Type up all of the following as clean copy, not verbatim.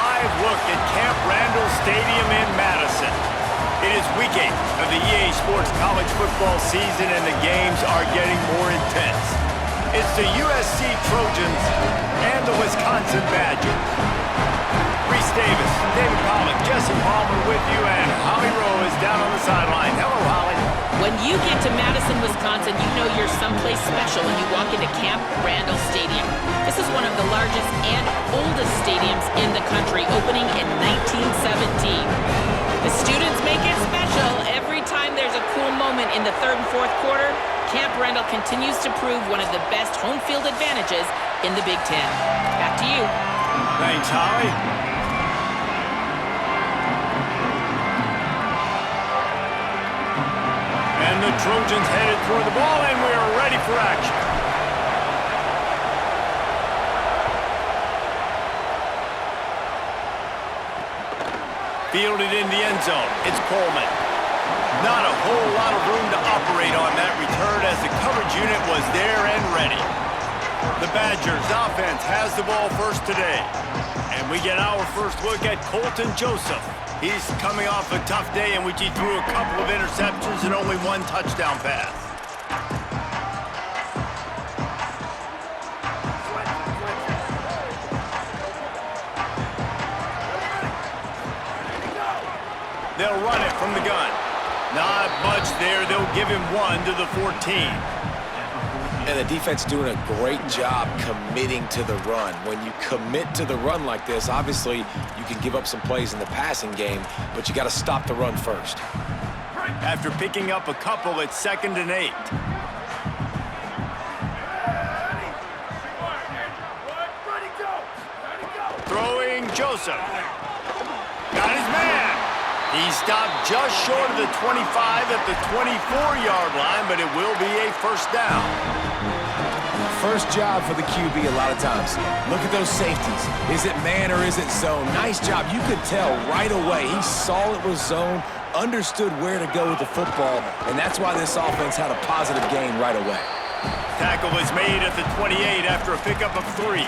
live look at Camp Randall Stadium in Madison. It is week 8 of the EA Sports college football season, and the games are getting more intense. It's the USC Trojans and the Wisconsin Badgers. Reese Davis, David Pollack, Jesse Palmer with you, and Holly Rowe is down on the sideline. Hello, Holly. When you get to Madison, Wisconsin, you know you're someplace special when you walk into Camp Randall Stadium. This is one of the largest and oldest stadiums in the country, opening in 1917. The students make it special. Every time there's a cool moment in the third and fourth quarter, Camp Randall continues to prove one of the best home field advantages in the Big Ten. Back to you. Thanks, Holly. And the Trojans headed toward the ball, and we are ready for action. Fielded in the end zone. It's Coleman. Not a whole lot of room to operate on that return as the coverage unit was there and ready. The Badgers offense has the ball first today. And we get our first look at Colton Joseph. He's coming off a tough day in which he threw a couple of interceptions and only one touchdown pass. They'll run it from the gun. Not much there. They'll give him one to the 14. And the defense doing a great job committing to the run. When you commit to the run like this, obviously you can give up some plays in the passing game, but you got to stop the run first. After picking up a couple, it's 2nd and 8. Throwing Joseph. Got his man. He stopped just short of the 25 at the 24-yard line, but it will be a first down. First job for the QB a lot of times. Look at those safeties. Is it man or is it zone? Nice job. You could tell right away. He saw it was zone, understood where to go with the football, and that's why this offense had a positive gain right away. Tackle is made at the 28 after a pickup of 3.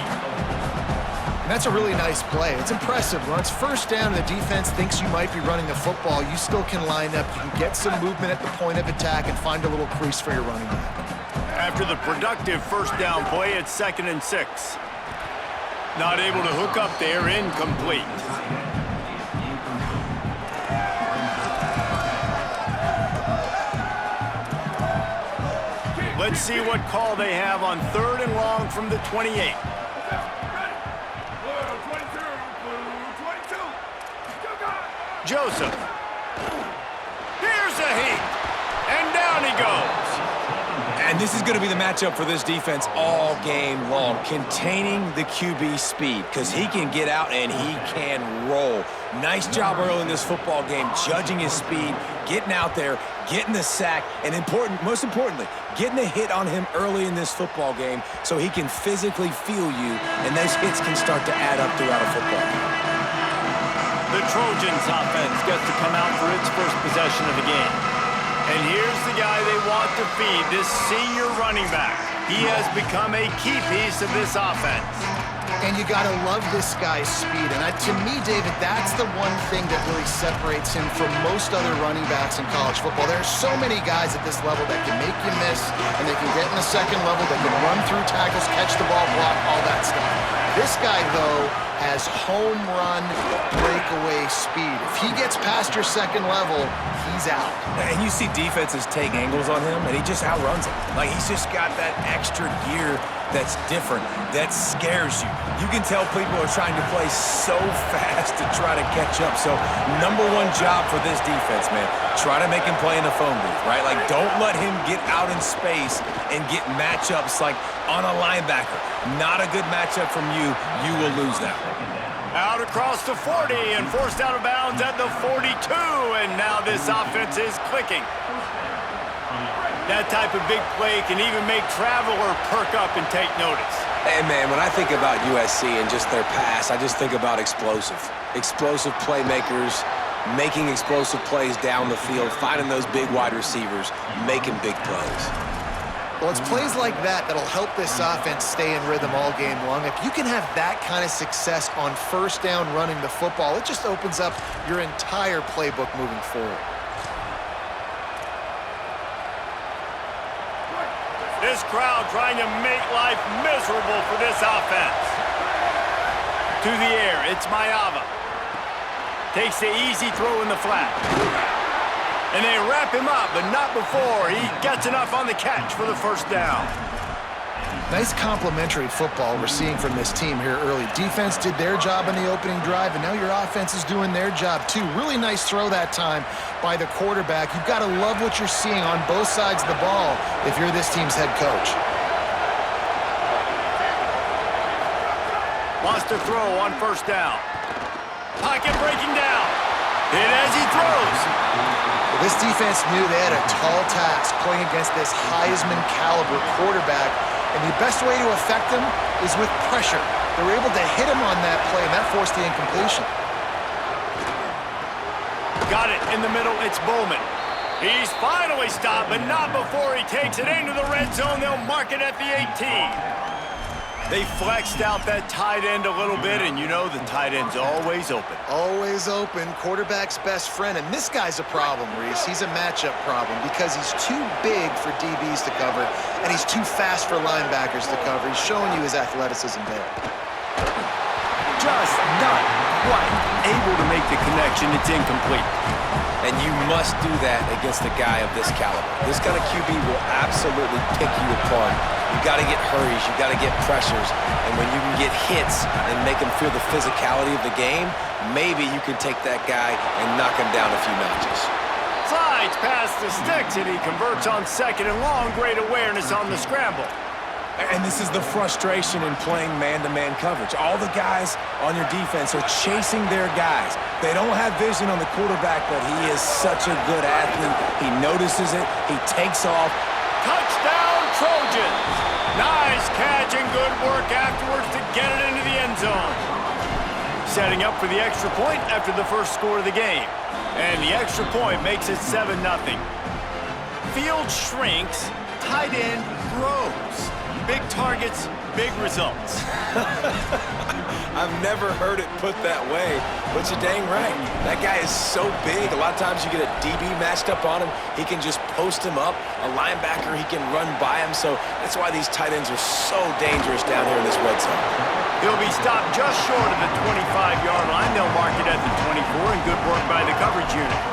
And that's a really nice play. It's impressive. When it's first down and the defense thinks you might be running the football, you still can line up. You can get some movement at the point of attack and find a little crease for your running back. After the productive first down play, it's 2nd and 6. Not able to hook up there, incomplete. Let's see what call they have on 3rd and long from the 28. Joseph. Here's a heat. And down he goes. And this is going to be the matchup for this defense all game long. Containing the QB speed, because he can get out and he can roll. Nice job early in this football game, judging his speed, getting out there, getting the sack, and most importantly, getting a hit on him early in this football game so he can physically feel you, and those hits can start to add up throughout a football game. The Trojans offense gets to come out for its first possession of the game. And here's the guy they want to feed, this senior running back. He has become a key piece of this offense. And you got to love this guy's speed. And to me, David, that's the one thing that really separates him from most other running backs in college football. There are so many guys at this level that can make you miss, and they can get in the second level, they can run through tackles, catch the ball, block, all that stuff. This guy, though, has home run breakaway speed. If he gets past your second level, he's out. And you see defenses take angles on him, and he just outruns them. Like, he's just got that extra gear that's different, that scares you. You can tell people are trying to play so fast to try to catch up. So, #1 job for this defense, man. Try to make him play in the phone booth, right? Like, don't let him get out in space and get matchups like on a linebacker. Not a good matchup from you. You will lose that one. Out across the 40 and forced out of bounds at the 42, and now this offense is clicking. That type of big play can even make Traveler perk up and take notice. Hey, man, when I think about USC and just their pass, I just think about explosive. Explosive playmakers, making explosive plays down the field, finding those big wide receivers, making big plays. Well, it's plays like that that'll help this offense stay in rhythm all game long. If you can have that kind of success on first down running the football, it just opens up your entire playbook moving forward. This crowd trying to make life miserable for this offense. To the air, it's Maiava. Takes the easy throw in the flat. And they wrap him up, but not before he gets enough on the catch for the first down. Nice complimentary football we're seeing from this team here early. Defense did their job in the opening drive, and now your offense is doing their job too. Really nice throw that time by the quarterback. You've got to love what you're seeing on both sides of the ball if you're this team's head coach. Wants to throw on first down. Pocket breaking down. Hit as he throws. Well, this defense knew they had a tall task playing against this Heisman caliber quarterback, and the best way to affect him is with pressure. They were able to hit him on that play, and that forced the incompletion. Got it in the middle, it's Bowman. He's finally stopped, but not before he takes it into the red zone. They'll mark it at the 18. They flexed out that tight end a little bit, and you know the tight end's always open. Always open, quarterback's best friend, and this guy's a problem, Reese. He's a matchup problem because he's too big for DBs to cover, and he's too fast for linebackers to cover. He's showing you his athleticism there. Just not quite able to make the connection. It's incomplete. And you must do that against a guy of this caliber. This kind of QB will absolutely pick you apart. You got to get hurries, you got to get pressures, and when you can get hits and make him feel the physicality of the game, maybe you can take that guy and knock him down a few notches. Slides past the sticks, and he converts on second and long. Great awareness on the scramble. And this is the frustration in playing man-to-man coverage. All the guys on your defense are chasing their guys. They don't have vision on the quarterback, but he is such a good athlete. He notices it, he takes off. Touchdown, Trojans! Nice catch and good work afterwards to get it into the end zone. Setting up for the extra point after the first score of the game. And the extra point makes it 7-0. Field shrinks, tight end grows. Big targets, big results. I've never heard it put that way, but you're dang right. That guy is so big. A lot of times you get a DB matched up on him. He can just post him up. A linebacker, he can run by him. So that's why these tight ends are so dangerous down here in this red zone. He'll be stopped just short of the 25-yard line. They'll mark it at the 24, and good work by the coverage unit.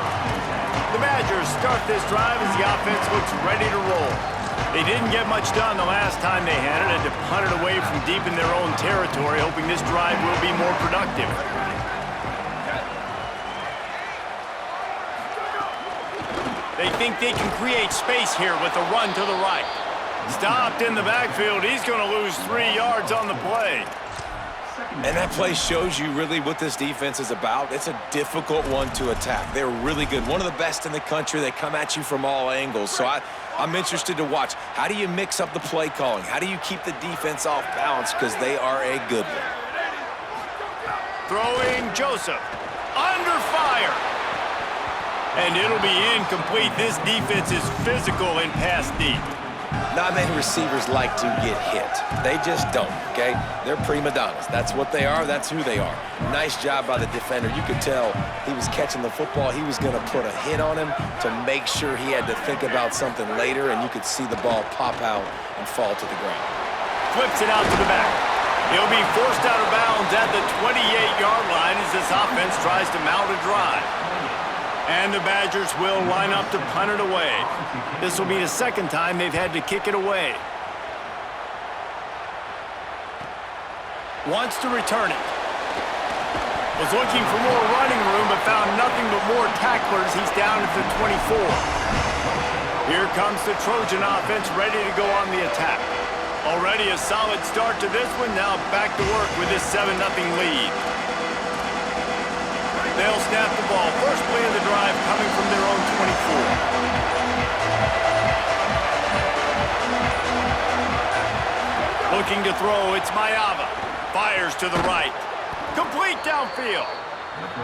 The Badgers start this drive as the offense looks ready to roll. They didn't get much done the last time they had it, and to punt it away from deep in their own territory, hoping this drive will be more productive. They think they can create space here with a run to the right. Stopped in the backfield. He's going to lose 3 yards on the play. And that play shows you really what this defense is about. It's a difficult one to attack. They're really good. One of the best in the country. They come at you from all angles. So I'm interested to watch. How do you mix up the play calling? How do you keep the defense off balance? Because they are a good one. Throwing Joseph. Under fire. And it'll be incomplete. This defense is physical and pass deep. Not many receivers like to get hit. They just don't, okay? They're prima donnas. That's what they are. That's who they are. Nice job by the defender. You could tell he was catching the football. He was going to put a hit on him to make sure he had to think about something later, and you could see the ball pop out and fall to the ground. Flips it out to the back. He'll be forced out of bounds at the 28-yard line as this offense tries to mount a drive. And the Badgers will line up to punt it away. This will be the second time they've had to kick it away. Wants to return it. Was looking for more running room, but found nothing but more tacklers. He's down at the 24. Here comes the Trojan offense ready to go on the attack. Already a solid start to this one. Now back to work with this 7-0 lead. They'll snap the ball. First play of the drive coming from their own 24. Looking to throw, it's Maiava. Fires to the right. Complete downfield.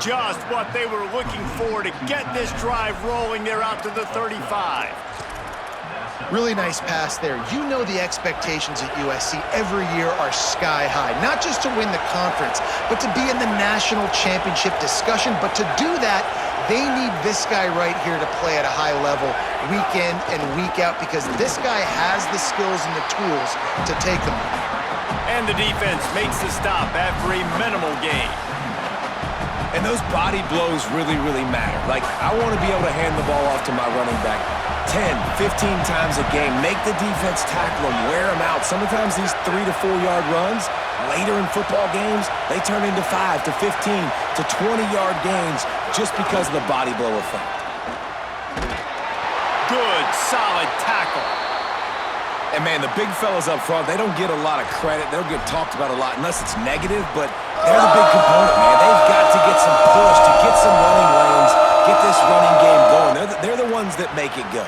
Just what they were looking for to get this drive rolling. They're out to the 35. Really nice pass there. You know the expectations at USC every year are sky high. Not just to win the conference, but to be in the national championship discussion. But to do that, they need this guy right here to play at a high level week in and week out, because this guy has the skills and the tools to take them. And the defense makes the stop after a minimal gain. And those body blows really, really matter. Like, I want to be able to hand the ball off to my running back 10, 15 times a game. Make the defense tackle them, wear them out. Sometimes these 3 to 4 yard runs, later in football games, they turn into 5 to 15 to 20 yard gains just because of the body blow effect. Good, solid tackle. And, man, the big fellas up front, they don't get a lot of credit. They'll get talked about a lot unless it's negative, but they're the big component, man. They've got to get some push, to get some running lanes, get this running game going. They're the ones that make it go.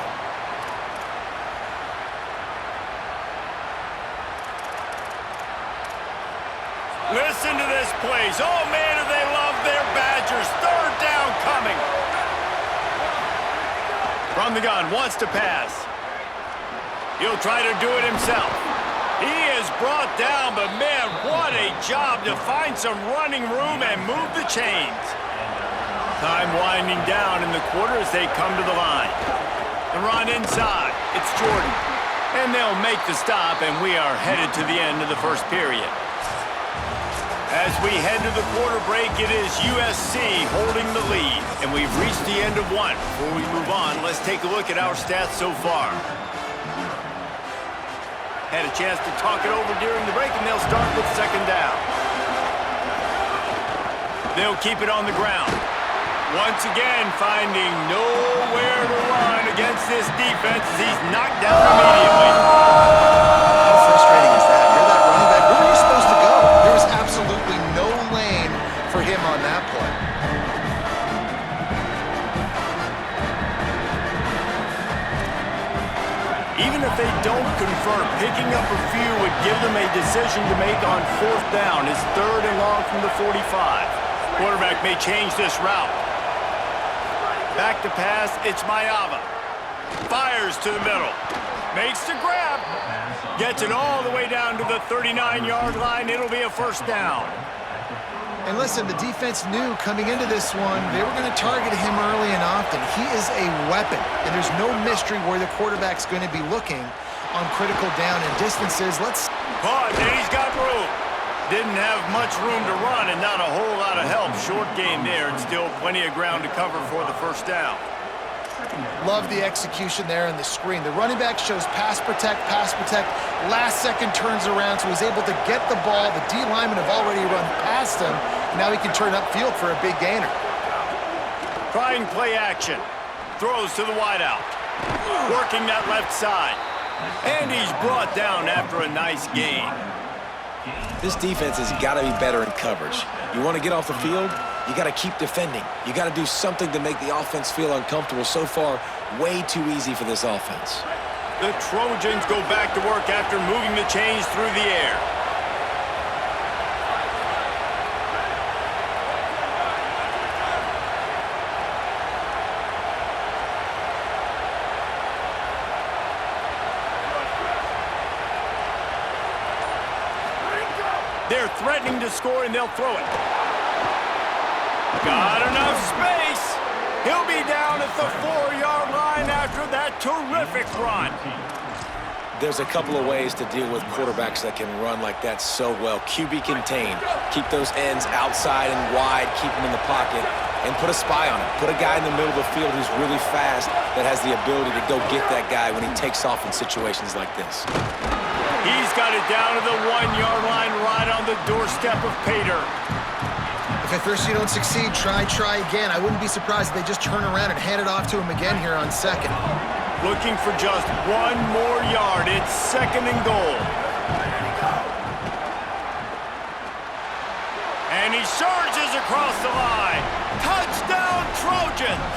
Listen to this, please. Oh, man, do they love their Badgers. Third down coming. From the gun, wants to pass. He'll try to do it himself. He is brought down, but, man, what a job to find some running room and move the chains. Time winding down in the quarter as they come to the line. The run inside. It's Jordan. And they'll make the stop, and we are headed to the end of the first period. As we head to the quarter break, it is USC holding the lead. And we've reached the end of one. Before we move on, let's take a look at our stats so far. Had a chance to talk it over during the break, and they'll start with second down. They'll keep it on the ground. Once again, finding nowhere to run against this defense as he's knocked down immediately. How frustrating is that? You're that running back. Where were you supposed to go? There was absolutely no lane for him on that play. Even if they don't convert, picking up a few would give them a decision to make on fourth down. It's third and long from the 45. Quarterback may change this route. Back to pass, it's Mayava. Fires to the middle. Makes the grab. Gets it all the way down to the 39-yard line. It'll be a first down. And listen, the defense knew coming into this one, they were going to target him early and often. He is a weapon, and there's no mystery where the quarterback's going to be looking on critical down and distances. Let's... Caught, and he's got room. Didn't have much room to run and not a whole lot of help. Short gain there and still plenty of ground to cover for the first down. Love the execution there on the screen. The running back shows pass protect, last second turns around, so he's able to get the ball. The D linemen have already run past him. Now he can turn upfield for a big gainer. Trying play action. Throws to the wideout. Working that left side. And he's brought down after a nice gain. This defense has got to be better in coverage. You want to get off the field, you got to keep defending. You got to do something to make the offense feel uncomfortable. So far, way too easy for this offense. The Trojans go back to work after moving the chains through the air. They're threatening to score, and they'll throw it. Got enough space. He'll be down at the 4-yard line after that terrific run. There's a couple of ways to deal with quarterbacks that can run like that so well. QB contained. Keep those ends outside and wide. Keep them in the pocket. And put a spy on him. Put a guy in the middle of the field who's really fast that has the ability to go get that guy when he takes off in situations like this. He's got it down to the 1-yard line right on the doorstep of Pater. If at first you don't succeed, try again. I wouldn't be surprised if they just turn around and hand it off to him again here on second. Looking for just one more yard. It's second and goal. And he surges across the line. Touchdown, Trojans!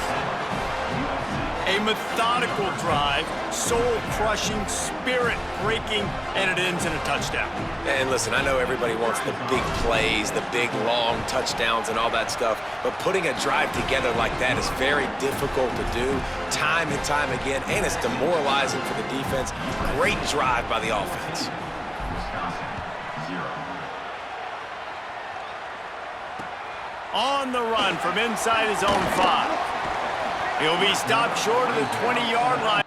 A methodical drive, soul-crushing, spirit-breaking, and it ends in a touchdown. And listen, I know everybody wants the big plays, the big, long touchdowns and all that stuff, but putting a drive together like that is very difficult to do time and time again, and it's demoralizing for the defense. Great drive by the offense. On the run from inside his own 5. He'll be stopped short of the 20-yard line.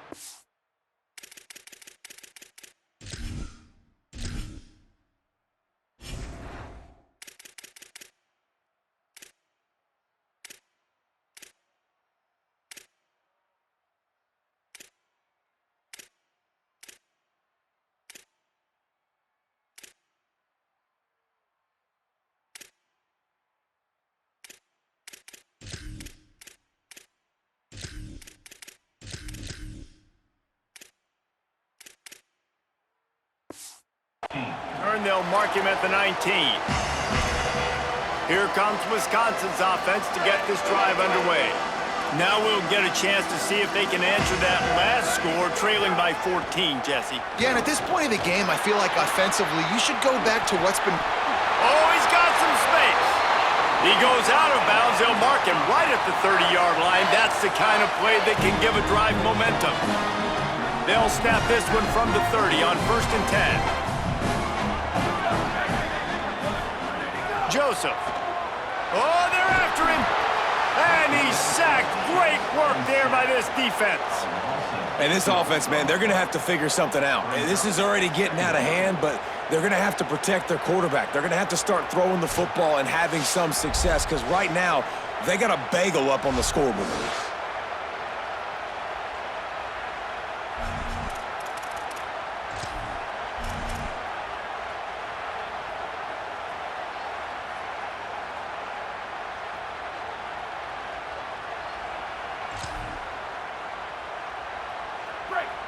They'll mark him at the 19. Here comes Wisconsin's offense to get this drive underway. Now we'll get a chance to see if they can answer that last score, trailing by 14, Jesse. Yeah, and at this point in the game, I feel like offensively, you should go back to what's been... Oh, he's got some space. He goes out of bounds. They'll mark him right at the 30-yard line. That's the kind of play that can give a drive momentum. They'll snap this one from the 30 on 1st and 10. Joseph. Oh, they're after him. And he's sacked. Great work there by this defense. And this offense, man, they're going to have to figure something out. And this is already getting out of hand, but they're going to have to protect their quarterback. They're going to have to start throwing the football and having some success, because right now, they got a bagel up on the scoreboard.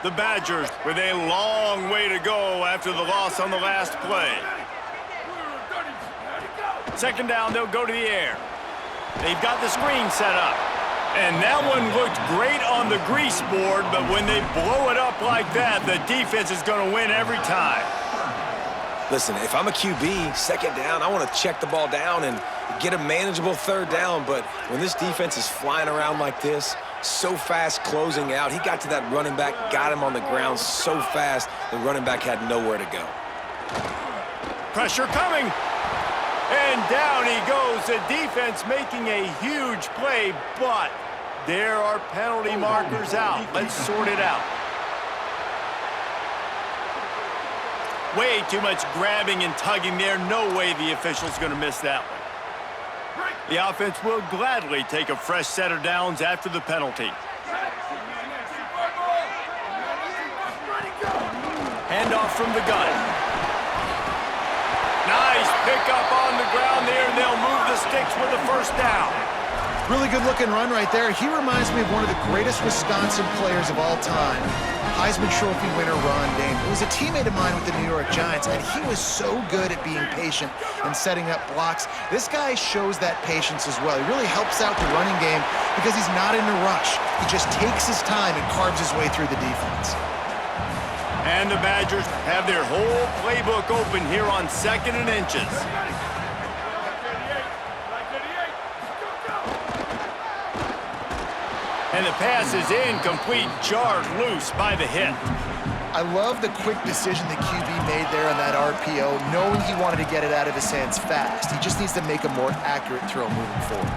The Badgers with a long way to go after the loss on the last play. 2nd down, they'll go to the air. They've got the screen set up. And that one looked great on the grease board, but when they blow it up like that, the defense is going to win every time. Listen, if I'm a QB, 2nd down, I want to check the ball down and get a manageable 3rd down, but when this defense is flying around like this, so fast closing out, he got to that running back, got him on the ground so fast, the running back had nowhere to go. Pressure coming. And down he goes. The defense making a huge play, but there are penalty markers out. Let's sort it out. Way too much grabbing and tugging there. No way the official's going to miss that one. The offense will gladly take a fresh set of downs after the penalty. Handoff from the gun. Nice pickup on the ground there, and they'll move the sticks with a 1st down. Really good-looking run right there. He reminds me of one of the greatest Wisconsin players of all time. Heisman Trophy winner Ron Dayne, who was a teammate of mine with the New York Giants, and he was so good at being patient and setting up blocks. This guy shows that patience as well. He really helps out the running game because he's not in a rush. He just takes his time and carves his way through the defense. And the Badgers have their whole playbook open here on 2nd and inches. And the pass is incomplete, jarred loose by the hit. I love the quick decision the QB made there on that RPO, knowing he wanted to get it out of his hands fast. He just needs to make a more accurate throw moving forward.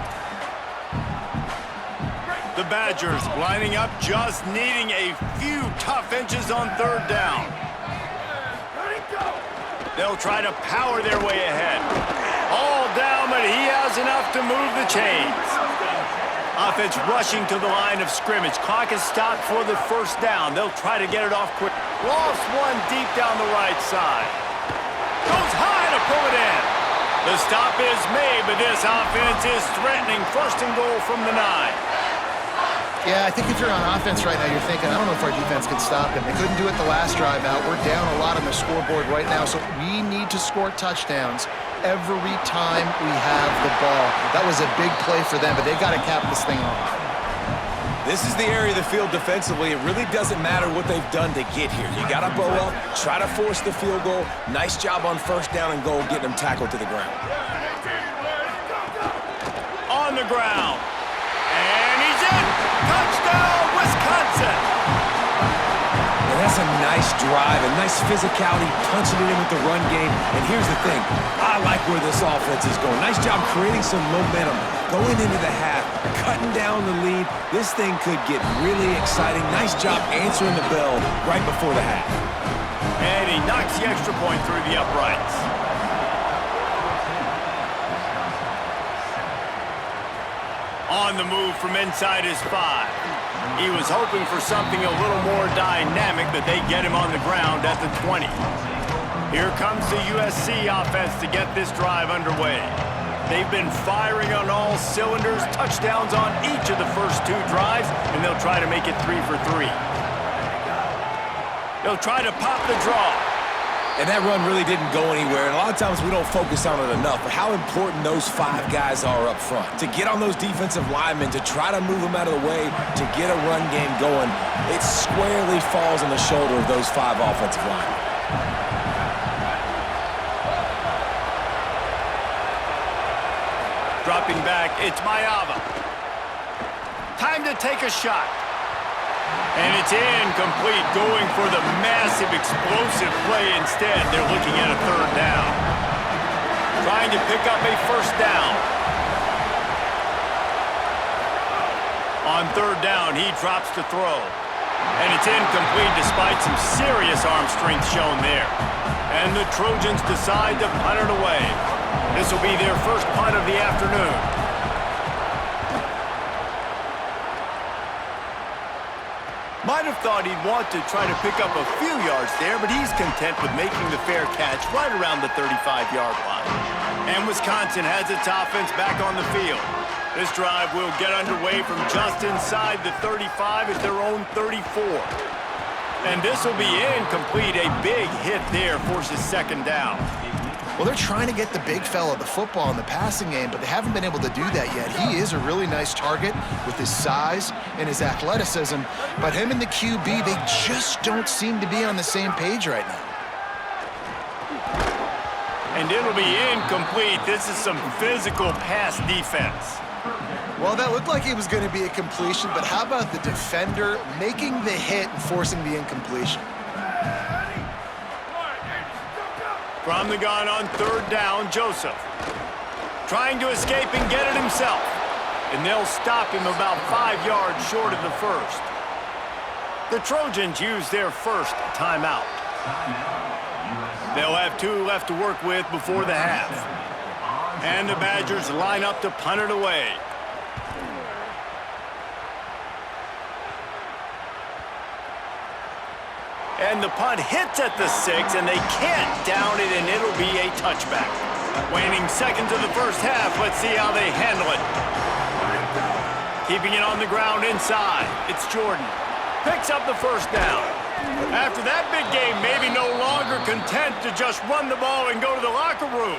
The Badgers lining up, just needing a few tough inches on 3rd down. They'll try to power their way ahead. All down, but he has enough to move the chains. Offense rushing to the line of scrimmage. Clock is stopped for the 1st down. They'll try to get it off quick. Lost one deep down the right side. Goes high to pull it in. The stop is made, but this offense is threatening 1st and goal from the 9. Yeah, I think if you're on offense right now, you're thinking, I don't know if our defense can stop him. They couldn't do it the last drive out. We're down a lot on the scoreboard right now, so we need to score touchdowns every time we have the ball. That was a big play for them, but they got to cap this thing off. This is the area of the field defensively. It really doesn't matter what they've done to get here. You got to bow up, try to force the field goal. Nice job on first down and goal, getting them tackled to the ground. On the ground. And he's in. Touchdown, Wisconsin. And that's a nice drive, a nice physicality, punching it in with the run game. And here's the thing. I like where this offense is going. Nice job creating some momentum, going into the half, cutting down the lead. This thing could get really exciting. Nice job answering the bell right before the half. And he knocks the extra point through the uprights. On the move from inside his 5. He was hoping for something a little more dynamic, but they get him on the ground at the 20. Here comes the USC offense to get this drive underway. They've been firing on all cylinders, touchdowns on each of the first 2 drives, and they'll try to make it 3 for 3. They'll try to pop the draw. And that run really didn't go anywhere. And a lot of times we don't focus on it enough, but how important those 5 guys are up front. To get on those defensive linemen, to try to move them out of the way, to get a run game going, it squarely falls on the shoulder of those 5 offensive linemen. Dropping back, it's Maiava. Time to take a shot. And it's incomplete, going for the massive explosive play instead. They're looking at a 3rd down. Trying to pick up a 1st down. On 3rd down, he drops to throw. And it's incomplete despite some serious arm strength shown there. And the Trojans decide to punt it away. This will be their first punt of the afternoon. Might have thought he'd want to try to pick up a few yards there, but he's content with making the fair catch right around the 35-yard line. And Wisconsin has its offense back on the field. This drive will get underway from just inside the 35 at their own 34. And this will be incomplete. A big hit there forces 2nd down. Well, they're trying to get the big fella the football in the passing game, but they haven't been able to do that yet. He is a really nice target with his size and his athleticism, but him and the QB, they just don't seem to be on the same page right now. And it'll be incomplete. This is some physical pass defense. Well, that looked like it was going to be a completion, but how about the defender making the hit and forcing the incompletion? From the gun on 3rd down, Joseph. Trying to escape and get it himself. And they'll stop him about 5 yards short of the 1st. The Trojans use their first timeout. They'll have 2 left to work with before the half. And the Badgers line up to punt it away. And the punt hits at the 6, and they can't down it, and it'll be a touchback. Waning seconds of the first half. Let's see how they handle it. Keeping it on the ground inside. It's Jordan. Picks up the 1st down. After that big game, maybe no longer content to just run the ball and go to the locker room.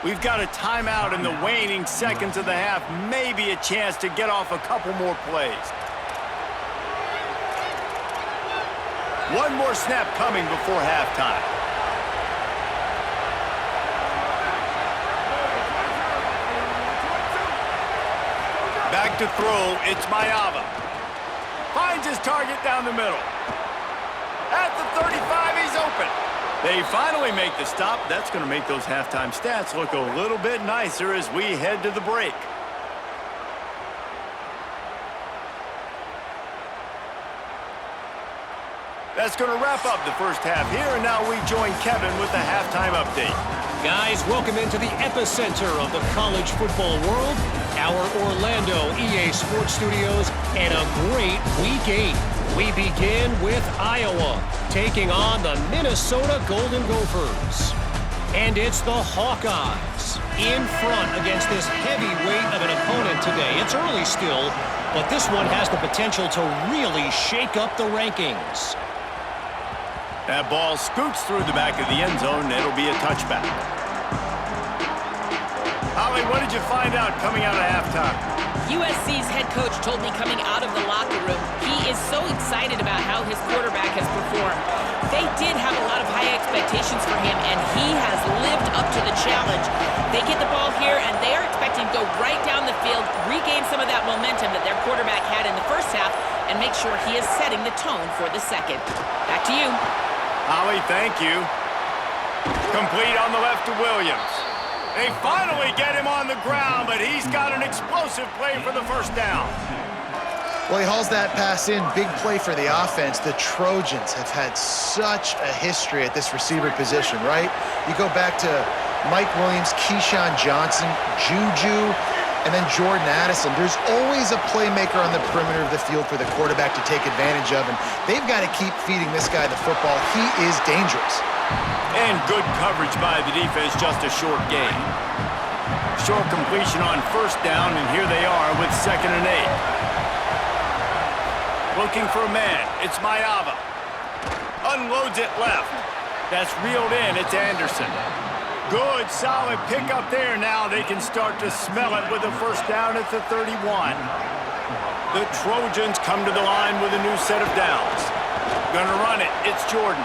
We've got a timeout in the waning seconds of the half. Maybe a chance to get off a couple more plays. One more snap coming before halftime. Back to throw, it's Maiava. Finds his target down the middle. At the 35, he's open. They finally make the stop. That's going to make those halftime stats look a little bit nicer as we head to the break. That's going to wrap up the first half here, and now we join Kevin with the halftime update. Guys, welcome into the epicenter of the college football world, our Orlando EA Sports Studios, and a great Week 8. We begin with Iowa, taking on the Minnesota Golden Gophers. And it's the Hawkeyes in front against this heavyweight of an opponent today. It's early still, but this one has the potential to really shake up the rankings. That ball scoots through the back of the end zone, and it'll be a touchback. Holly, what did you find out coming out of halftime? USC's head coach told me coming out of the locker room, he is so excited about how his quarterback has performed. They did have a lot of high expectations for him, and he has lived up to the challenge. They get the ball here, and they are expecting to go right down the field, regain some of that momentum that their quarterback had in the first half, and make sure he is setting the tone for the second. Back to you. Holly, thank you. Complete on the left to Williams. They finally get him on the ground, but he's got an explosive play for the first down. Well, he hauls that pass in. Big play for the offense. The Trojans have had such a history at this receiver position, right? You go back to Mike Williams, Keyshawn Johnson, Juju, and then Jordan Addison. There's always a playmaker on the perimeter of the field for the quarterback to take advantage of, and they've got to keep feeding this guy the football. He is dangerous. And good coverage by the defense, just a short gain. Short completion on first down, and here they are with 2nd and 8. Looking for a man, it's Maiava. Unloads it left. That's reeled in, it's Anderson. Good, solid pickup there. Now they can start to smell it with a first down at the 31. The Trojans come to the line with a new set of downs. Gonna run it, it's Jordan.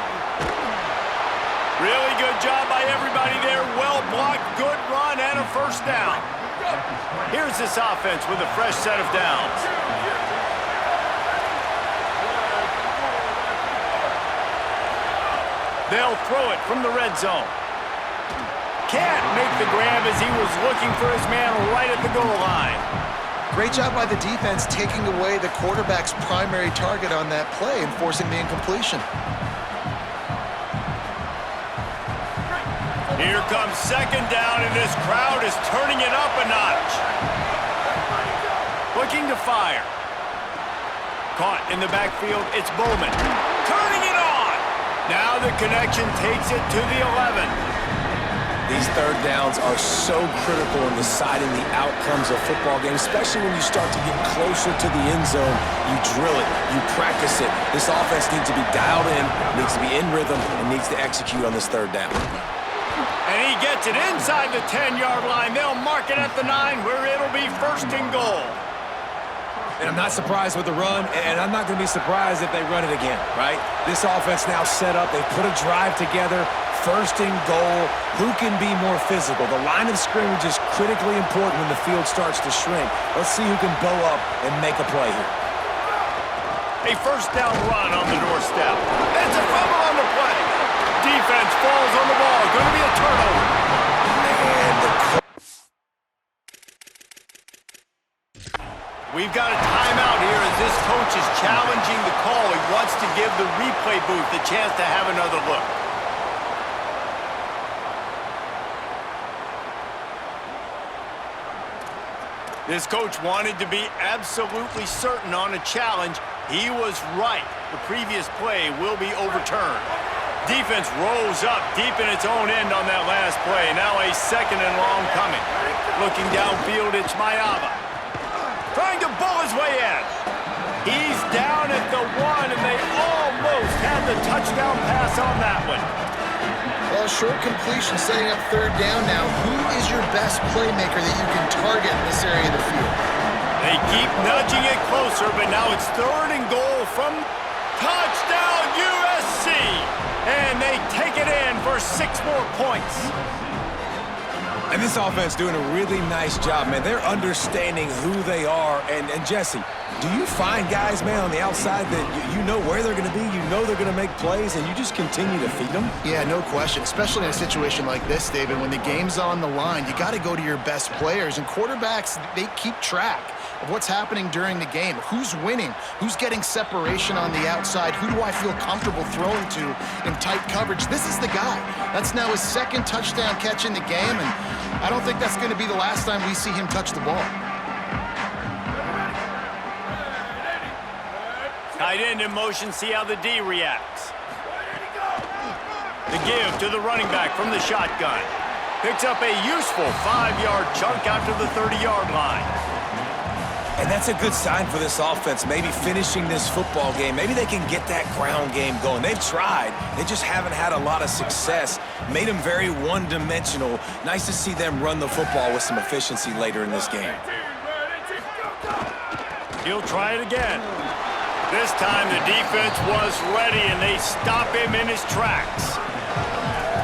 Really good job by everybody there. Well blocked, good run, and a first down. Here's this offense with a fresh set of downs. They'll throw it from the red zone. Can't make the grab as he was looking for his man right at the goal line. Great job by the defense taking away the quarterback's primary target on that play and forcing the incompletion. Here comes 2nd down, and this crowd is turning it up a notch. Looking to fire. Caught in the backfield, it's Bowman. Turning it on! Now the connection takes it to the 11. These third downs are so critical in deciding the outcomes of football games, especially when you start to get closer to the end zone. You drill it, you practice it. This offense needs to be dialed in, needs to be in rhythm, and needs to execute on this third down. And he gets it inside the 10-yard line. They'll mark it at the 9, where it'll be 1st and goal. And I'm not surprised with the run, and I'm not going to be surprised if they run it again, right? This offense now set up. They put a drive together. 1st and goal. Who can be more physical? The line of scrimmage is critically important when the field starts to shrink. Let's see who can bow up and make a play here. A first down run on the doorstep. It's a fumble on the play. Defense falls on the ball. Going to be a turnover. We've got a timeout here as this coach is challenging the call. He wants to give the replay booth a chance to have another look. This coach wanted to be absolutely certain on a challenge. He was right. The previous play will be overturned. Defense rolls up deep in its own end on that last play. Now a 2nd and long coming. Looking downfield, it's Maiava. Trying to bull his way in. He's down at the 1, and they almost had the touchdown pass on that one. Well, short completion setting up 3rd down now. Who is your best playmaker that you can target in this area of the field? They keep nudging it closer, but now it's 3rd and goal from touchdown USC. And they take it in for 6 more points. And this offense doing a really nice job, man. They're understanding who they are. And Jesse, do you find guys, man, on the outside that you know where they're going to be, you know they're going to make plays, and you just continue to feed them? Yeah, no question, especially in a situation like this, David. When the game's on the line, you got to go to your best players. And quarterbacks, they keep track of what's happening during the game. Who's winning? Who's getting separation on the outside? Who do I feel comfortable throwing to in tight coverage? This is the guy. That's now his 2nd touchdown catch in the game, and I don't think that's going to be the last time we see him touch the ball. Tight end in motion, see how the D reacts. The give to the running back from the shotgun. Picks up a useful 5-yard chunk out to the 30-yard line. And that's a good sign for this offense, maybe finishing this football game. Maybe they can get that ground game going. They've tried. They just haven't had a lot of success. Made them very one-dimensional. Nice to see them run the football with some efficiency later in this game. He'll try it again. This time the defense was ready, and they stop him in his tracks.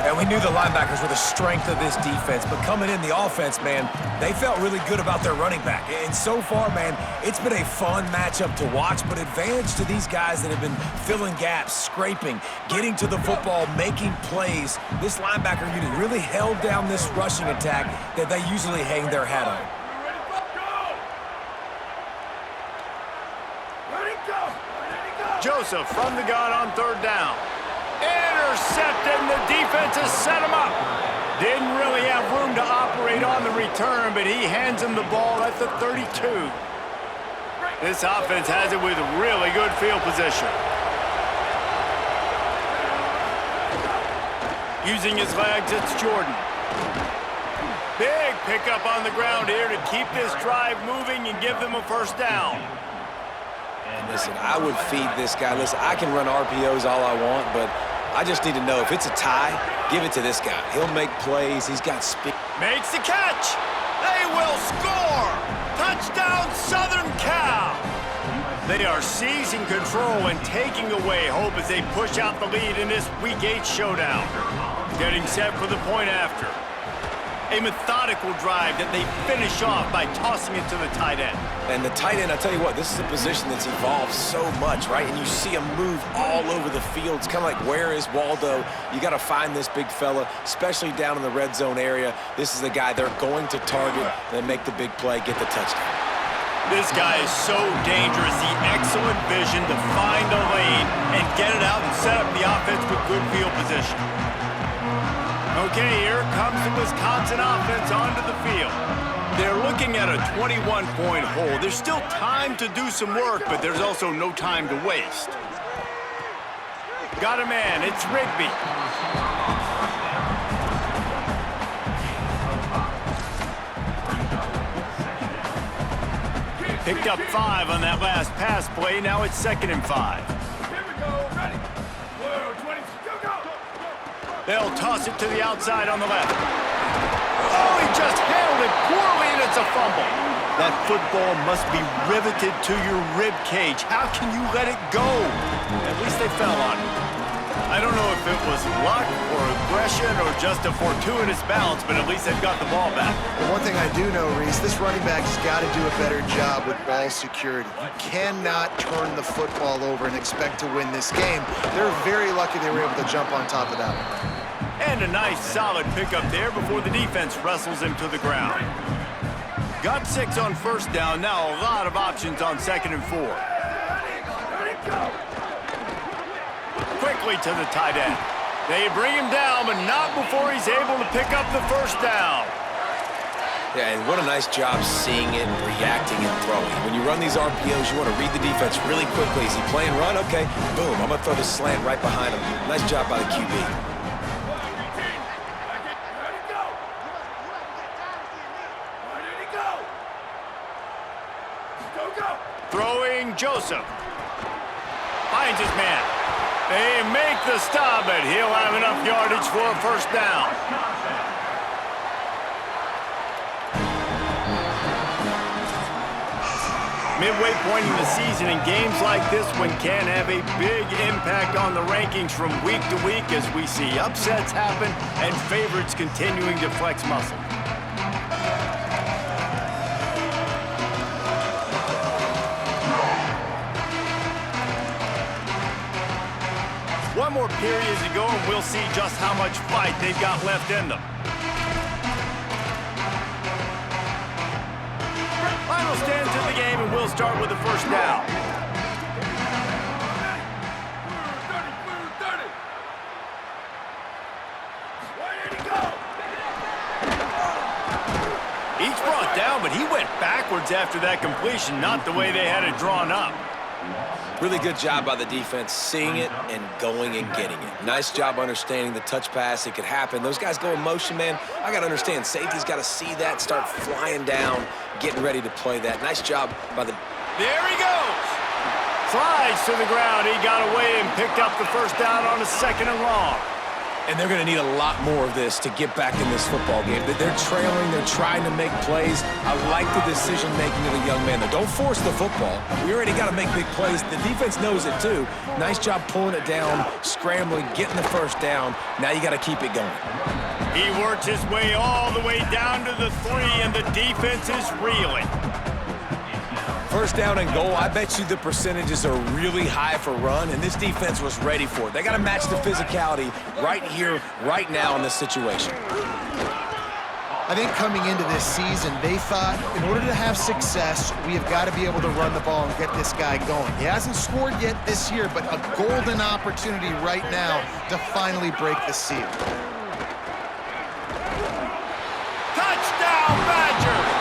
And we knew the linebackers were the strength of this defense, but coming in the offense, man, they felt really good about their running back. And so far, man, it's been a fun matchup to watch, but advantage to these guys that have been filling gaps, scraping, getting to the football, making plays. This linebacker unit really held down this rushing attack that they usually hang their hat on. Joseph from the gun on third down. Intercepted, and the defense has set him up. Didn't really have room to operate on the return, but he hands him the ball at the 32. This offense has it with really good field position. Using his legs, it's Jordan. Big pickup on the ground here to keep this drive moving and give them a first down. And listen, I would feed this guy. Listen, I can run RPOs all I want, but I just need to know if it's a tie, give it to this guy. He'll make plays. He's got speed. Makes the catch. They will score. Touchdown, Southern Cal. They are seizing control and taking away hope as they push out the lead in this Week 8 showdown. Getting set for the point after. A methodical drive that they finish off by tossing it to the tight end. And the tight end, I tell you what, this is a position that's evolved so much, right? And you see him move all over the field. It's kind of like, where is Waldo? You got to find this big fella, especially down in the red zone area. This is the guy they're going to target, then make the big play, get the touchdown. This guy is so dangerous. The excellent vision to find a lane and get it out and set up the offense with good field position. Okay, here comes the Wisconsin offense onto the field. They're looking at a 21-point hole. There's still time to do some work, but there's also no time to waste. Got a man. It's Rigby. Picked up 5 on that last pass play. Now it's 2nd and 5. They'll toss it to the outside on the left. Oh, he just handled it poorly, and it's a fumble. That football must be riveted to your rib cage. How can you let it go? At least they fell on it. I don't know if it was luck or aggression or just a fortuitous bounce, but at least they've got the ball back. Well, one thing I do know, Reese, this running back has got to do a better job with ball security. You cannot turn the football over and expect to win this game. They're very lucky they were able to jump on top of that one. And a nice, solid pickup there before the defense wrestles him to the ground. Got 6 on first down. Now a lot of options on 2nd and 4. Quickly to the tight end. They bring him down, but not before he's able to pick up the first down. Yeah, and what a nice job seeing it, reacting, and throwing. When you run these RPOs, you want to read the defense really quickly. Is he playing run? Okay, boom. I'm going to throw the slant right behind him. Nice job by the QB. Throwing Joseph. Finds his man. They make the stop, but he'll have enough yardage for a first down. Midway point in the season, and games like this one can have a big impact on the rankings from week to week as we see upsets happen and favorites continuing to flex muscle. One more period to go, and we'll see just how much fight they've got left in them. Final stand to the game, and we'll start with the first down. Each brought down, but he went backwards after that completion, not the way they had it drawn up. Really good job by the defense, seeing it and going and getting it. Nice job understanding the touch pass. It could happen. Those guys go in motion, man. I got to understand, safety's got to see that, start flying down, getting ready to play that. Nice job by the... There he goes. Slides to the ground. He got away and picked up the first down on a 2nd and long. And they're going to need a lot more of this to get back in this football game. They're trailing. They're trying to make plays. I like the decision-making of the young man. Don't force the football. We already got to make big plays. The defense knows it, too. Nice job pulling it down, scrambling, getting the first down. Now you got to keep it going. He works his way all the way down to the 3, and the defense is reeling. First down and goal, I bet you the percentages are really high for run, and this defense was ready for it. They got to match the physicality right here, right now in this situation. I think coming into this season, they thought in order to have success, we have got to be able to run the ball and get this guy going. He hasn't scored yet this year, but a golden opportunity right now to finally break the seal. Touchdown, Badgers!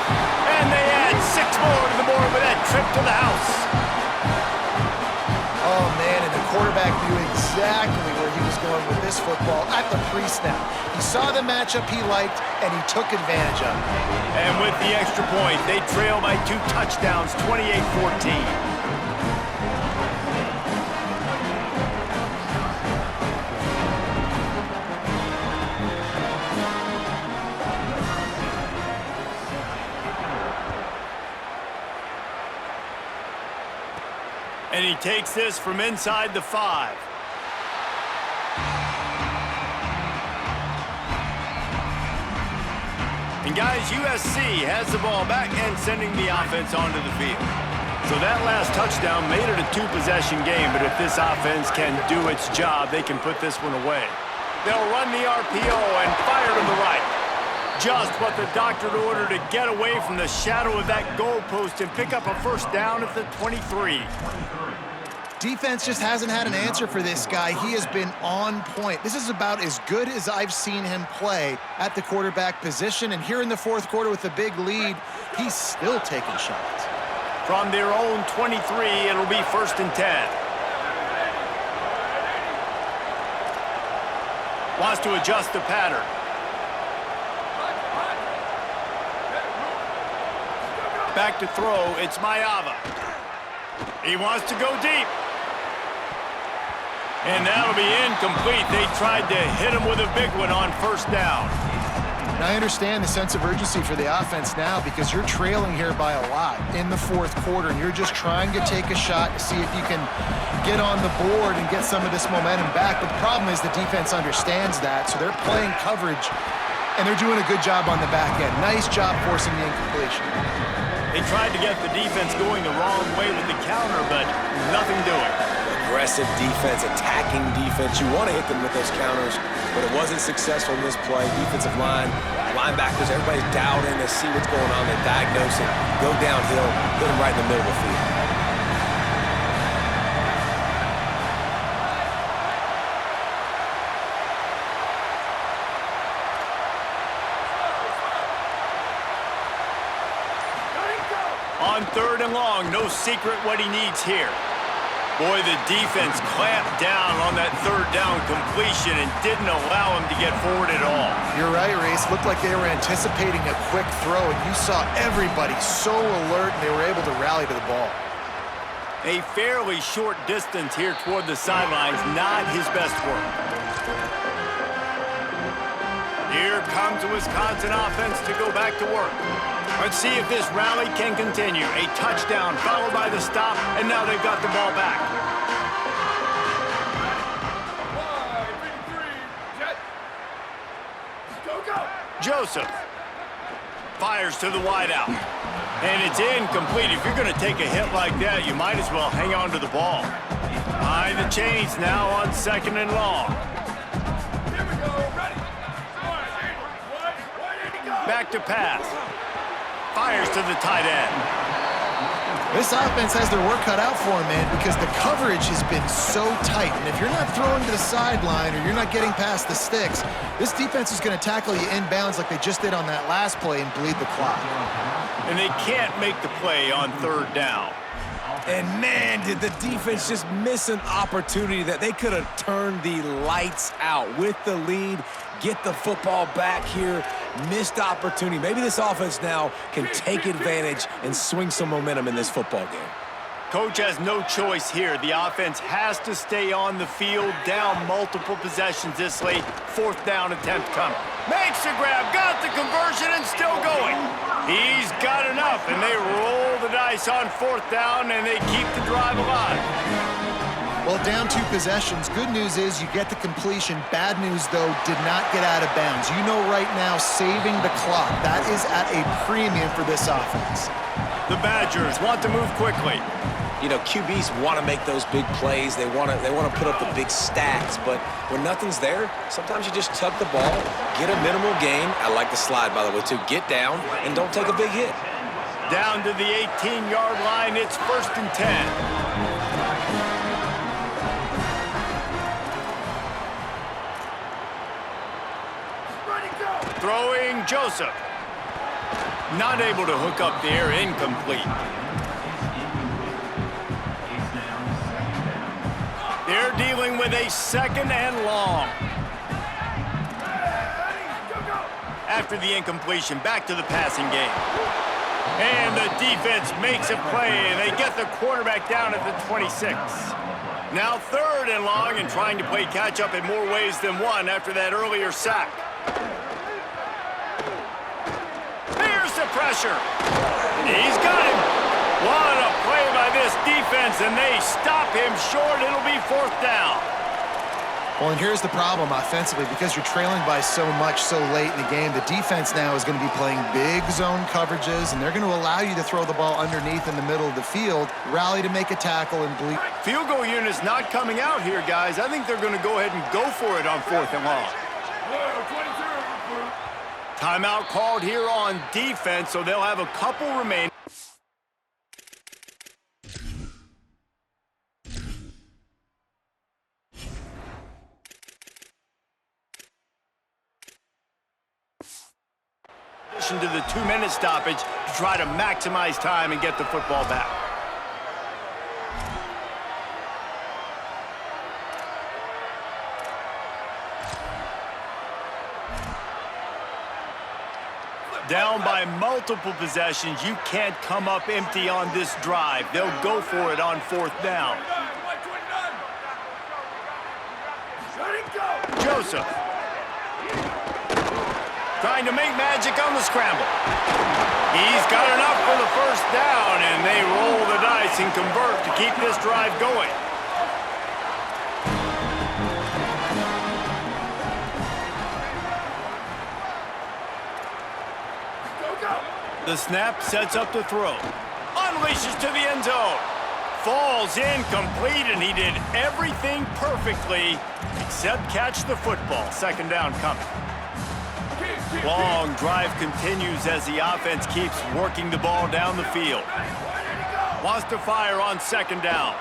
And they add 6 more to the board with that trip to the house. Oh, man, and the quarterback knew exactly where he was going with this football at the pre-snap. He saw the matchup he liked, and he took advantage of it. And with the extra point, they trail by 2 touchdowns, 28-14. And he takes this from inside the 5. And guys, USC has the ball back and sending the offense onto the field. So that last touchdown made it a 2-possession game, but if this offense can do its job, they can put this one away. They'll run the RPO and fire to the right. Just what the doctor ordered to get away from the shadow of that goalpost and pick up a first down at the 23. Defense just hasn't had an answer for this guy. He has been on point. This is about as good as I've seen him play at the quarterback position. And here in the fourth quarter with a big lead, he's still taking shots. From their own 23, it'll be 1st and 10. Wants to adjust the pattern. Back to throw, it's Maiava. He wants to go deep. And that'll be incomplete. They tried to hit him with a big one on 1st down. And I understand the sense of urgency for the offense now because you're trailing here by a lot in the fourth quarter, and you're just trying to take a shot to see if you can get on the board and get some of this momentum back. But the problem is the defense understands that, so they're playing coverage, and they're doing a good job on the back end. Nice job forcing the incompletion. They tried to get the defense going the wrong way with the counter, but nothing doing. Aggressive defense, attacking defense. You want to hit them with those counters, but it wasn't successful in this play. Defensive line, linebackers, everybody's dialed in to see what's going on. They diagnose it, go downhill, hit them right in the middle of the field. On 3rd and long, no secret what he needs here. Boy, the defense clamped down on that 3rd down completion and didn't allow him to get forward at all. You're right, Reese. Looked like they were anticipating a quick throw, and you saw everybody so alert, and they were able to rally to the ball. A fairly short distance here toward the sidelines, not his best work. Here comes the Wisconsin offense to go back to work. Let's see if this rally can continue. A touchdown followed by the stop, and now they've got the ball back. Joseph fires to the wideout. And it's incomplete. If you're going to take a hit like that, you might as well hang on to the ball. Behind the chains now on 2nd and long. Back to pass. Fires to the tight end. This offense has their work cut out for them, man, because the coverage has been so tight. And if you're not throwing to the sideline or you're not getting past the sticks, this defense is going to tackle you inbounds like they just did on that last play and bleed the clock. And they can't make the play on 3rd down. And man, did the defense just miss an opportunity that they could have turned the lights out with the lead, get the football back here, missed opportunity. Maybe this offense now can take advantage and swing some momentum in this football game. Coach has no choice here. The offense has to stay on the field, down multiple possessions this late. 4th down attempt coming. Makes the grab, got the conversion, and still going. He's got enough, and they roll the dice on 4th down, and they keep the drive alive. Well, down 2 possessions. Good news is you get the completion. Bad news, though, did not get out of bounds. You know right now, saving the clock, that is at a premium for this offense. The Badgers want to move quickly. You know, QBs want to make those big plays. They want to put up the big stats. But when nothing's there, sometimes you just tuck the ball, get a minimal gain. I like the slide, by the way, too. Get down and don't take a big hit. Down to the 18-yard line. It's 1st and 10. Throwing Joseph. Not able to hook up the air, incomplete. They're dealing with a 2nd and long. After the incompletion, back to the passing game. And the defense makes a play, and they get the quarterback down at the 26. Now 3rd and long, and trying to play catch-up in more ways than one after that earlier sack. Here's the pressure. He's got him. What a play by this defense, and they stop him short. It'll be 4th down. Well, and here's the problem offensively. Because you're trailing by so much so late in the game, the defense now is going to be playing big zone coverages, and they're going to allow you to throw the ball underneath in the middle of the field, rally to make a tackle, and bleed. Field goal unit's not coming out here, guys. I think they're going to go ahead and go for it on 4th and long. Timeout called here on defense, so they'll have a couple remaining. To the 2-minute stoppage to try to maximize time and get the football back. Down by multiple possessions, you can't come up empty on this drive. They'll go for it on 4th down. Joseph. Trying to make magic on the scramble. He's got enough for the 1st down, and they roll the dice and convert to keep this drive going. The snap sets up the throw. Unleashes to the end zone. Falls incomplete, and he did everything perfectly except catch the football. 2nd down coming. Long drive continues as the offense keeps working the ball down the field. Wants to fire on 2nd down.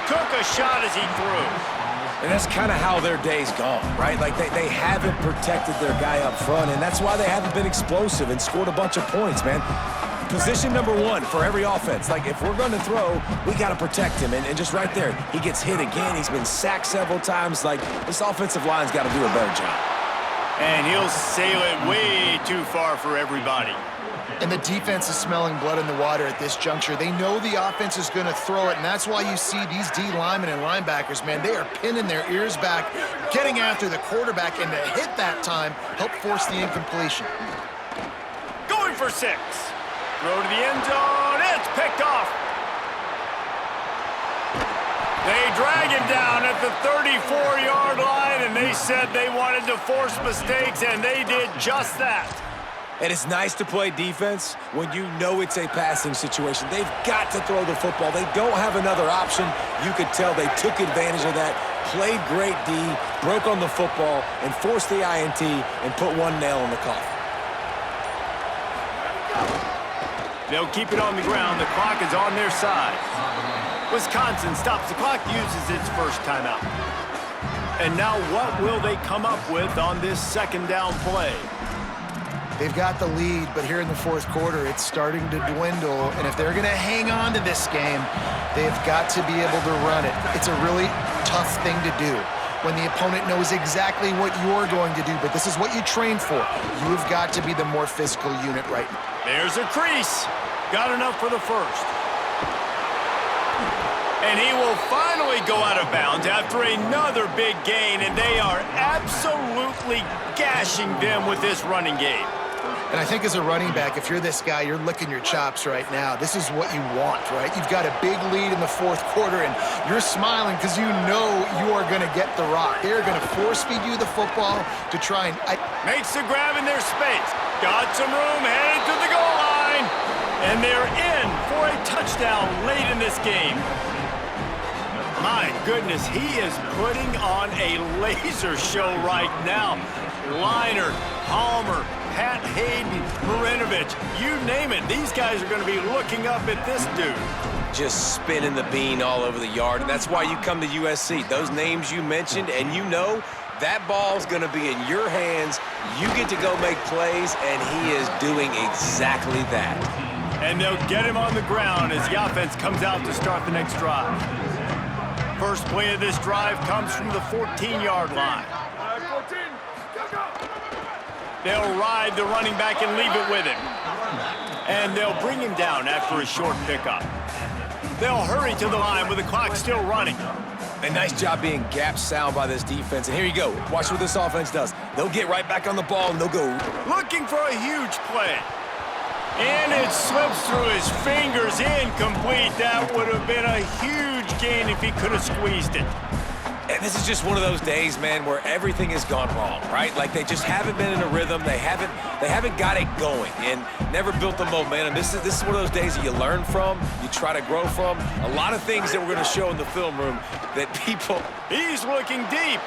Took a shot as he threw. And that's kind of how their day's gone, right? Like they haven't protected their guy up front, and that's why they haven't been explosive and scored a bunch of points, man. Position number 1 for every offense. Like, if we're going to throw, we got to protect him. And just right there, he gets hit again. He's been sacked several times. Like, this offensive line's got to do a better job. And he'll sail it way too far for everybody. And the defense is smelling blood in the water at this juncture. They know the offense is going to throw it, and that's why you see these D linemen and linebackers, man, they are pinning their ears back, getting after the quarterback, and to hit that time, help force the incompletion. Going for 6. Throw to the end zone. It's picked off. They drag him down at the 34-yard line, and they said they wanted to force mistakes, and they did just that. And it's nice to play defense when you know it's a passing situation. They've got to throw the football. They don't have another option. You could tell they took advantage of that, played great D, broke on the football, and forced the INT and put one nail in the coffin. They'll keep it on the ground. The clock is on their side. Wisconsin stops the clock, uses its first timeout. And now what will they come up with on this 2nd down play? They've got the lead, but here in the 4th quarter, it's starting to dwindle. And if they're going to hang on to this game, they've got to be able to run it. It's a really tough thing to do when the opponent knows exactly what you're going to do, but this is what you train for. You've got to be the more physical unit right now. There's a crease. Got enough for the 1st. And he will finally go out of bounds after another big gain, and they are absolutely gashing them with this running game. And I think as a running back, if you're this guy, you're licking your chops right now. This is what you want, right? You've got a big lead in the fourth quarter, and you're smiling because you know you are going to get the rock. They're going to force-feed you the football to try and... Makes the grab in their space. Got some room, headed to the goal line. And they're in for a touchdown late in this game. My goodness, he is putting on a laser show right now. Liner, Palmer, Pat Hayden, Marinovich, you name it. These guys are going to be looking up at this dude. Just spinning the bean all over the yard, and that's why you come to USC. Those names you mentioned, and you know that ball's going to be in your hands. You get to go make plays, and he is doing exactly that. And they'll get him on the ground as the offense comes out to start the next drive. First play of this drive comes from the 14-yard line. They'll ride the running back and leave it with him. And they'll bring him down after a short pickup. They'll hurry to the line with the clock still running. A nice job being gap sound by this defense. And here you go. Watch what this offense does. They'll get right back on the ball, and they'll go. Looking for a huge play. And it slips through his fingers, incomplete. That would have been a huge gain if he could have squeezed it. And this is just one of those days, man, where everything has gone wrong, right? Like they just haven't been in a rhythm. They haven't got it going and never built the momentum. This is one of those days that you learn from, you try to grow from. A lot of things that we're going to show in the film room that people... He's looking deep.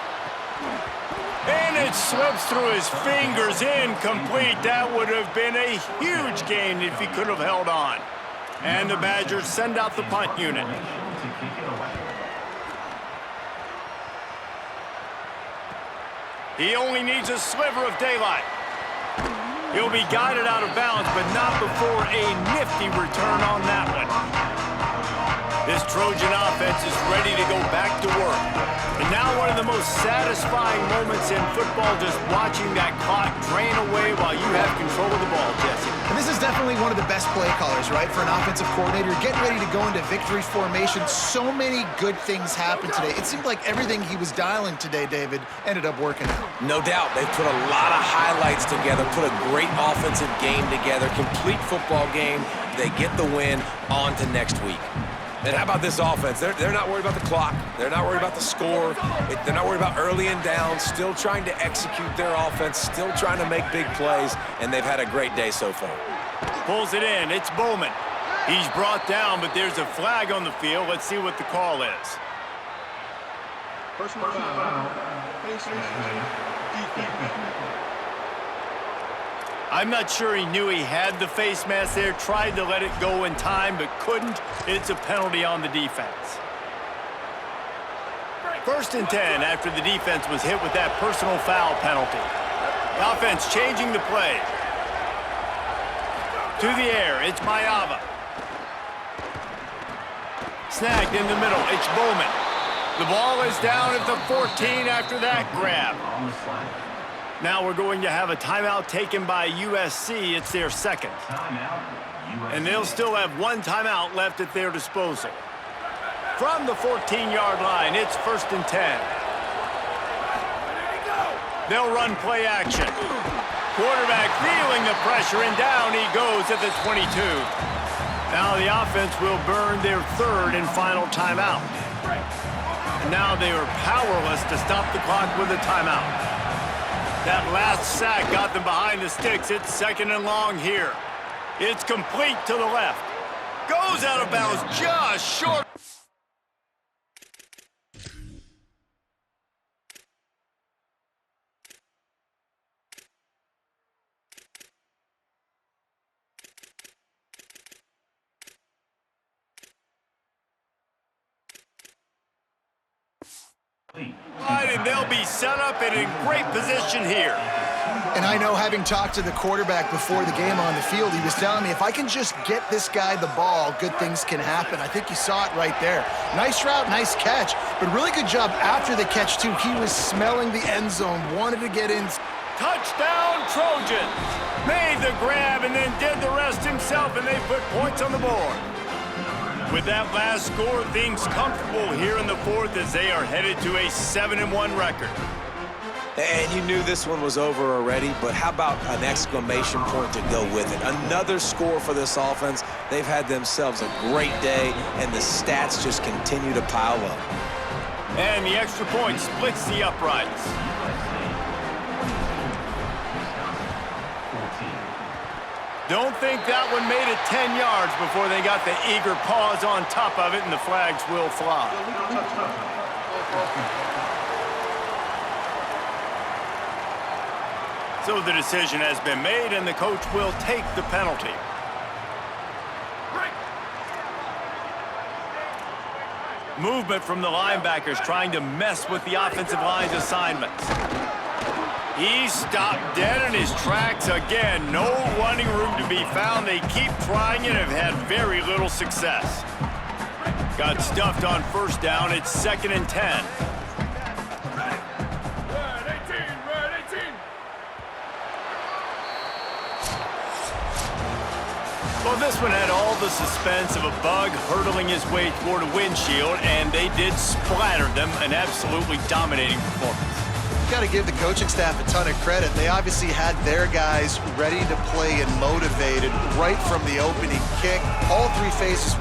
And it slips through his fingers, incomplete. That would have been a huge gain if he could have held on. And the Badgers send out the punt unit. He only needs a sliver of daylight. He'll be guided out of bounds, but not before a nifty return on that one. This Trojan offense is ready to go back to work. And now one of the most satisfying moments in football, just watching that clock drain away while you have control of the ball, Jesse. And this is definitely one of the best play callers, right, for an offensive coordinator. Getting ready to go into victory formation. So many good things happened today. It seemed like everything he was dialing today, David, ended up working out. No doubt. They've put a lot of highlights together, put a great offensive game together, complete football game. They get the win on to next week. And how about this offense? They're not worried about the clock. They're not worried about the score. They're not worried about early and down. Still trying to execute their offense. Still trying to make big plays. And they've had a great day so far. Pulls it in. It's Bowman. He's brought down, but there's a flag on the field. Let's see what the call is. Personal foul. I'm not sure he knew he had the face mask there, tried to let it go in time, but couldn't. It's a penalty on the defense. 1st and 10 after the defense was hit with that personal foul penalty. The offense changing the play. To the air, it's Mayava. Snagged in the middle, it's Bowman. The ball is down at the 14 after that grab. Now we're going to have a timeout taken by USC. It's their second. And they'll still have one timeout left at their disposal. From the 14-yard line, it's 1st and 10. They'll run play action. Quarterback feeling the pressure, and down he goes at the 22. Now the offense will burn their 3rd and final timeout. And now they are powerless to stop the clock with a timeout. That last sack got them behind the sticks. It's 2nd and long here. It's complete to the left. Goes out of bounds just short. And they'll be set up in a great position here. And I know, having talked to the quarterback before the game on the field, he was telling me, if I can just get this guy the ball, good things can happen. I think you saw it right there. Nice route, nice catch, but really good job after the catch, too. He was smelling the end zone, wanted to get in. Touchdown, Trojans. Made the grab and then did the rest himself, and they put points on the board. With that last score, things comfortable here in the fourth as they are headed to a 7-1 record. And you knew this one was over already, but how about an exclamation point to go with it? Another score for this offense. They've had themselves a great day, and the stats just continue to pile up. And the extra point splits the uprights. Don't think that one made it 10 yards before they got the eager paws on top of it, and the flags will fly. So the decision has been made, and the coach will take the penalty. Movement from the linebackers trying to mess with the offensive line's assignments. He stopped dead in his tracks again. No running room to be found. They keep trying it and have had very little success. Got stuffed on first down. It's 2nd and 10. Well, this one had all the suspense of a bug hurtling his way toward a windshield, and they did splatter them. An absolutely dominating performance. You got to give the coaching staff a ton of credit. They obviously had their guys ready to play and motivated right from the opening kick. All three phases